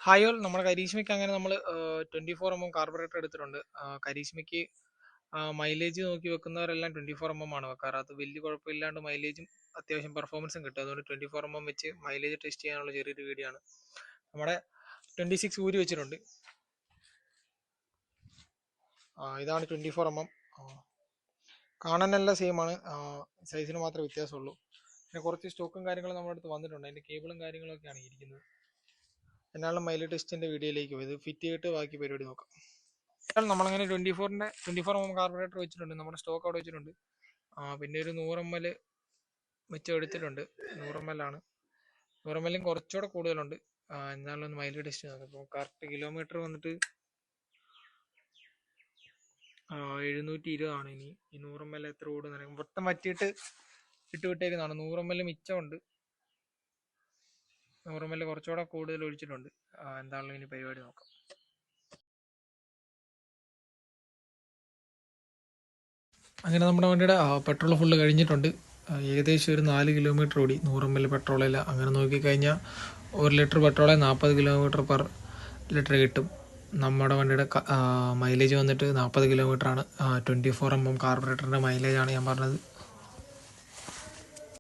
Hi all, നമ്മുടെ കരീഷ്മയ്ക്ക് അങ്ങനെ നമ്മൾ 24 കാർബറേറ്റർ എടുത്തിട്ടുണ്ട്. കരീഷ്മയ്ക്ക് മൈലേജ് നോക്കി വെക്കുന്നവരെല്ലാം 24 ആണ് വെക്കാറ്. അത് വലിയ കുഴപ്പമില്ലാണ്ട് മൈലേജും അത്യാവശ്യം പെർഫോമൻസും കിട്ടും. അതുകൊണ്ട് 24 വെച്ച് മൈലേജ് ടെസ്റ്റ് ചെയ്യാനുള്ള ചെറിയൊരു വീഡിയോ ആണ്. നമ്മുടെ 26 ഊരി വെച്ചിട്ടുണ്ട്. ഇതാണ് 24 കാണാനെല്ലാം സെയിം ആണ്, സൈസിന് മാത്രമേ വ്യത്യാസമുള്ളൂ. പിന്നെ കുറച്ച് സ്റ്റോക്കും കാര്യങ്ങളും നമ്മുടെ അടുത്ത് വന്നിട്ടുണ്ട്. അതിൻ്റെ കേബിളും കാര്യങ്ങളൊക്കെയാണ് ഇരിക്കുന്നത്. എന്നാലും മൈലേജ് ടെസ്റ്റിൻ്റെ വീഡിയോയിലേക്ക് പോയി ഇത് ഫിറ്റ് ചെയ്തിട്ട് ബാക്കി പരിപാടി നോക്കാം. നമ്മളങ്ങനെ 24 കാർബറേറ്റർ വെച്ചിട്ടുണ്ട്. നമ്മുടെ സ്റ്റോക്ക് അവിടെ വെച്ചിട്ടുണ്ട്. പിന്നെ ഒരു 100 ml വെച്ച് എടുത്തിട്ടുണ്ട്. 100 ml ആണ്. 100 ml കുറച്ചുകൂടെ കൂടുതലുണ്ട്. എന്നാലും ഒന്ന് മൈലേജ് ടെസ്റ്റ് നോക്കാം. അപ്പോൾ കറക്റ്റ് കിലോമീറ്റർ വന്നിട്ട് 720 ആണ്. ഇനി ഈ 100 ml എത്ര ഓടുന്ന മൊത്തം വറ്റിയിട്ട് വിട്ടേക്കുന്നതാണ്. 100 ml മിച്ചമുണ്ട്. 100 ml കുറച്ചുകൂടെ കൂടുതൽ ഒഴിച്ചിട്ടുണ്ട്. എന്താണല്ലോ ഇനി പരിപാടി നോക്കാം. അങ്ങനെ നമ്മുടെ വണ്ടിയുടെ പെട്രോൾ ഫുള്ള് കഴിഞ്ഞിട്ടുണ്ട്. ഏകദേശം ഒരു 4 കിലോമീറ്റർ ഓടി 100 ml പെട്രോളില്ല. അങ്ങനെ നോക്കിക്കഴിഞ്ഞാൽ 1 ലിറ്റർ പെട്രോളെ 40 കിലോമീറ്റർ പെർ ലിറ്റർ കിട്ടും. നമ്മുടെ വണ്ടിയുടെ മൈലേജ് വന്നിട്ട് 40 കിലോമീറ്ററാണ്. 24 കാർബറേറ്ററിൻ്റെ മൈലേജാണ് ഞാൻ പറഞ്ഞത്.